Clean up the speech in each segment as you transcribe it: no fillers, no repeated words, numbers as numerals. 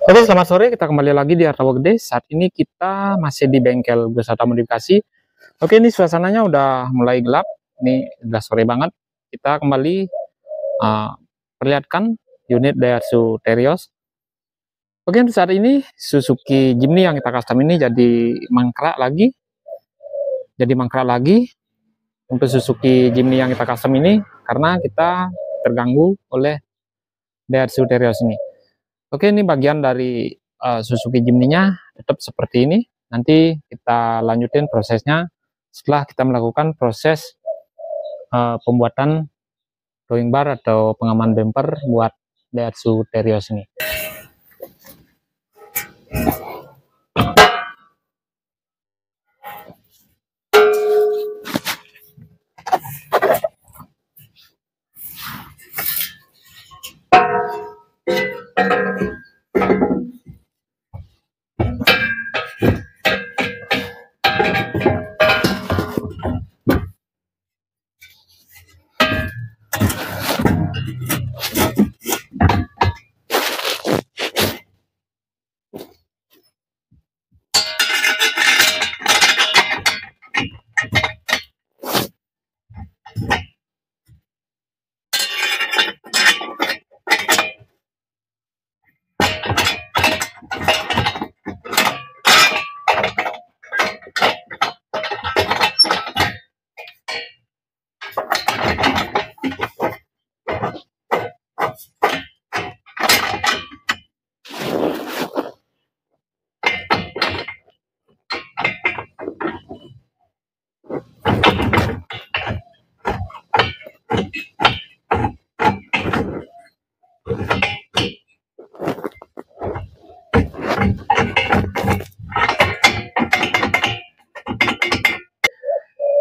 Oke, selamat sore. Kita kembali lagi di Harta Gede. Saat ini kita masih di bengkel wisata modifikasi. Oke, ini suasananya udah mulai gelap. Ini udah sore banget. Kita kembali uh, perlihatkan unit Daihatsu Terios. Oke, untuk saat ini Suzuki Jimny yang kita custom ini jadi mangkrak lagi. Untuk Suzuki Jimny yang kita custom ini karena kita terganggu oleh Daihatsu Terios ini. Oke, ini bagian dari Suzuki Jimny-nya tetap seperti ini. Nanti kita lanjutin prosesnya setelah kita melakukan proses pembuatan drawing bar atau pengaman bumper buat Daihatsu Terios ini.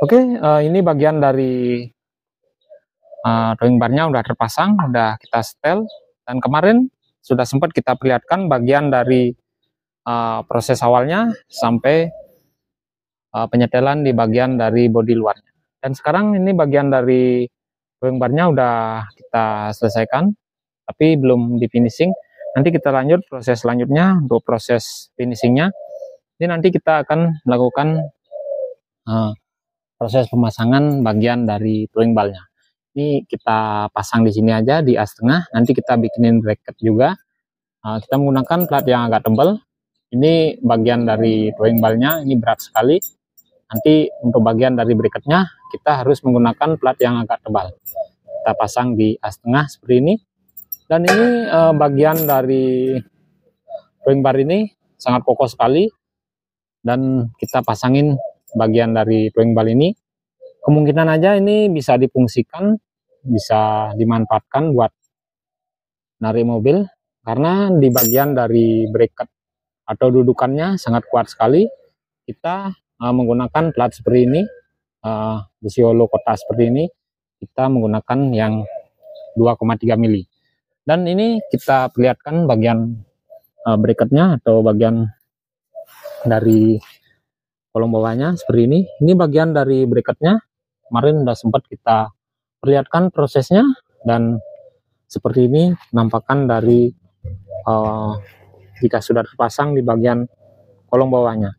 Oke, ini bagian dari drawing barnya udah terpasang, udah kita setel, dan kemarin sudah sempat kita perlihatkan bagian dari proses awalnya sampai penyetelan di bagian dari bodi luarnya. Dan sekarang ini bagian dari drawing barnya udah kita selesaikan, tapi belum di finishing. Nanti kita lanjut proses selanjutnya untuk proses finishingnya. Ini nanti kita akan melakukan proses pemasangan bagian dari drawing barnya. Ini kita pasang di sini aja di as tengah. Nanti kita bikinin bracket juga. Kita menggunakan plat yang agak tebal. Ini bagian dari drawing barnya, ini berat sekali. Nanti untuk bagian dari bracketnya kita harus menggunakan plat yang agak tebal. Kita pasang di as tengah seperti ini. Dan ini bagian dari drawing bar ini sangat kokoh sekali. Dan kita pasangin bagian dari drawing bar ini. Kemungkinan aja ini bisa difungsikan, bisa dimanfaatkan buat narik mobil. Karena di bagian dari bracket atau dudukannya sangat kuat sekali. Kita menggunakan plat seperti ini, besi holo kotak seperti ini. Kita menggunakan yang 2,3 mili. Dan ini kita perlihatkan bagian bracketnya atau bagian dari kolong bawahnya seperti ini. Ini bagian dari bracketnya. Kemarin sudah sempat kita perlihatkan prosesnya, dan seperti ini penampakan dari jika sudah terpasang di bagian kolong bawahnya.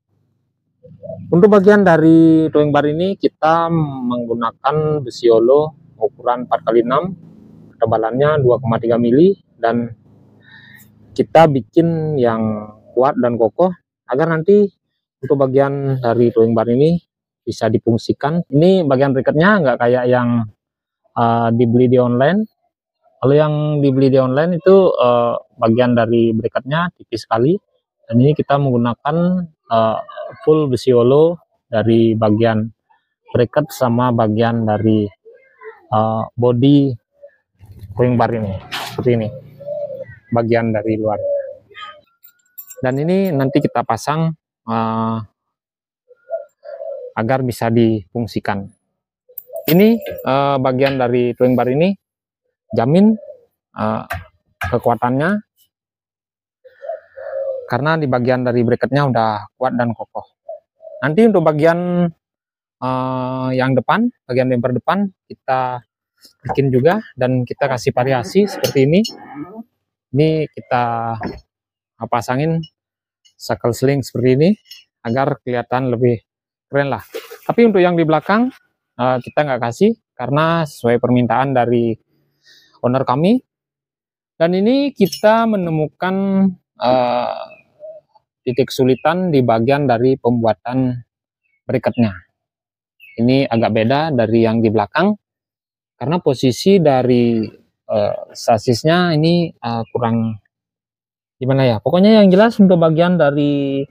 Untuk bagian dari drawing bar ini kita menggunakan besi holo ukuran 4x6, ketebalannya 2,3 mili, dan kita bikin yang kuat dan kokoh agar nanti untuk bagian dari drawing bar ini bisa difungsikan. Ini bagian bracketnya nggak kayak yang dibeli di online. Kalau yang dibeli di online itu bagian dari bracketnya tipis sekali, dan ini kita menggunakan full besi holo dari bagian bracket sama bagian dari body drawing bar ini seperti ini, bagian dari luar. Dan ini nanti kita pasang agar bisa difungsikan. Ini bagian dari drawing bar ini jamin kekuatannya, karena di bagian dari bracketnya udah kuat dan kokoh. Nanti untuk bagian yang depan, bagian bumper depan kita bikin juga, dan kita kasih variasi seperti ini. Ini kita pasangin sakel seling seperti ini agar kelihatan lebih keren lah. Tapi untuk yang di belakang kita nggak kasih karena sesuai permintaan dari owner kami. Dan ini kita menemukan titik kesulitan di bagian dari pembuatan bracketnya. Ini agak beda dari yang di belakang karena posisi dari sasisnya ini kurang gimana ya. Pokoknya yang jelas untuk bagian dari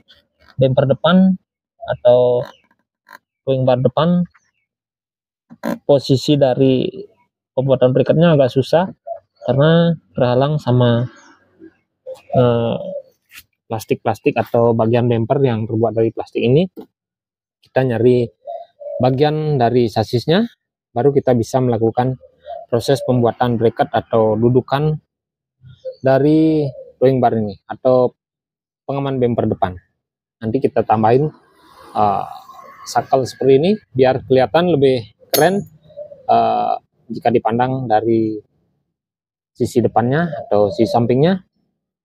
bumper depan atau towing bar depan, posisi dari pembuatan bracketnya agak susah karena terhalang sama plastik-plastik atau bagian bumper yang terbuat dari plastik ini. Kita nyari bagian dari sasisnya, baru kita bisa melakukan proses pembuatan bracket atau dudukan dari towing bar ini atau pengaman bumper depan. Nanti kita tambahin sakel seperti ini biar kelihatan lebih keren jika dipandang dari sisi depannya atau sisi sampingnya.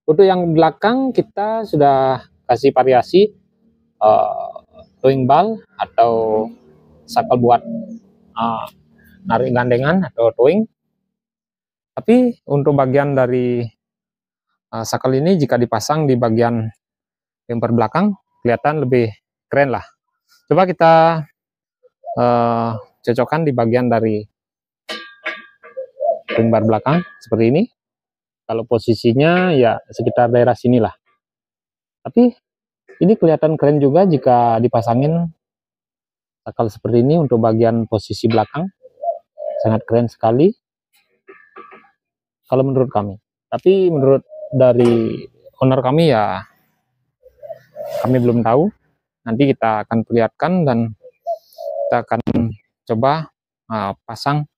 Untuk yang belakang kita sudah kasih variasi towing ball atau sakel buat narik gandengan atau towing. Tapi untuk bagian dari sakel ini jika dipasang di bagian bumper belakang kelihatan lebih keren lah. Coba kita cocokkan di bagian dari towing bar belakang seperti ini. Kalau posisinya ya sekitar daerah sinilah. Tapi ini kelihatan keren juga jika dipasangin sakel seperti ini untuk bagian posisi belakang. Sangat keren sekali kalau menurut kami. Tapi menurut dari owner kami ya kami belum tahu. Nanti kita akan perlihatkan dan kita akan coba pasang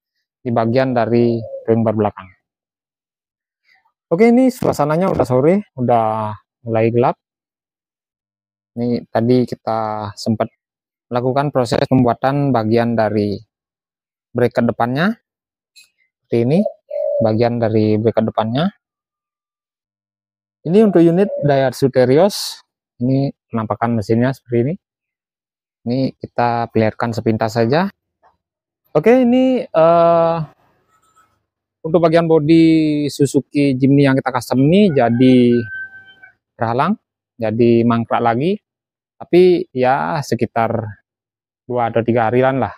di bagian dari towing bar belakang. Oke, ini suasananya udah sore, udah mulai gelap. Ini tadi kita sempat melakukan proses pembuatan bagian dari bracket depannya. Seperti ini, bagian dari bracket depannya. Ini untuk unit Daihatsu Terios. Ini penampakan mesinnya seperti ini. Ini kita perlihatkan sepintas saja. Oke, ini untuk bagian bodi Suzuki Jimny yang kita custom ini jadi terhalang, jadi mangkrak lagi. Tapi ya sekitar 2 atau 3 harian lah.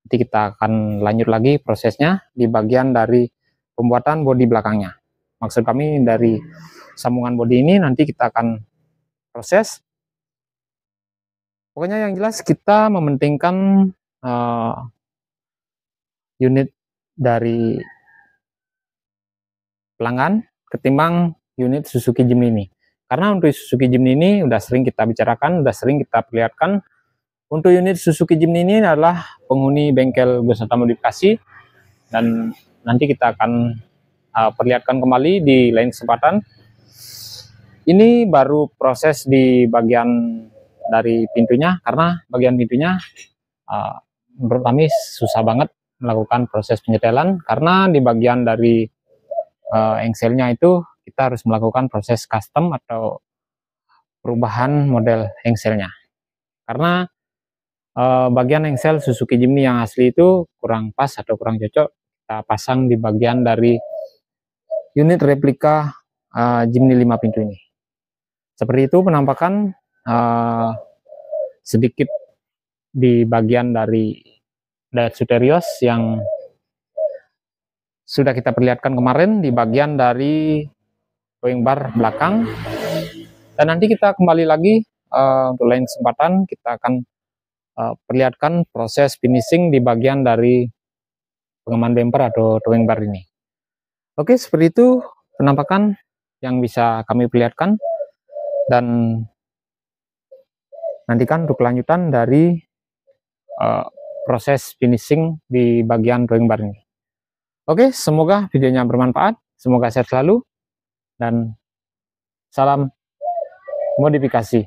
Nanti kita akan lanjut lagi prosesnya di bagian dari pembuatan bodi belakangnya. Maksud kami dari sambungan bodi ini nanti kita akan proses. Pokoknya yang jelas kita mementingkan unit dari pelanggan ketimbang unit Suzuki Jimny ini. Karena untuk Suzuki Jimny ini udah sering kita bicarakan, udah sering kita perlihatkan. Untuk unit Suzuki Jimny ini adalah penghuni bengkel beserta modifikasi dan nanti kita akan perlihatkan kembali di lain kesempatan. Ini baru proses di bagian dari pintunya karena bagian pintunya menurut kami susah banget melakukan proses penyetelan karena di bagian dari engselnya itu kita harus melakukan proses custom atau perubahan model engselnya karena bagian engsel Suzuki Jimny yang asli itu kurang pas atau kurang cocok kita pasang di bagian dari unit replika Jimny 5 pintu ini. Seperti itu penampakan sedikit di bagian dari Daihatsu Terios yang sudah kita perlihatkan kemarin di bagian dari towing bar belakang. Dan nanti kita kembali lagi untuk lain kesempatan kita akan perlihatkan proses finishing di bagian dari pengaman bumper atau towing bar ini. Oke, seperti itu penampakan yang bisa kami perlihatkan dan nantikan untuk kelanjutan dari proses finishing di bagian towing bar ini. Oke, semoga videonya bermanfaat, semoga sehat selalu, dan salam modifikasi.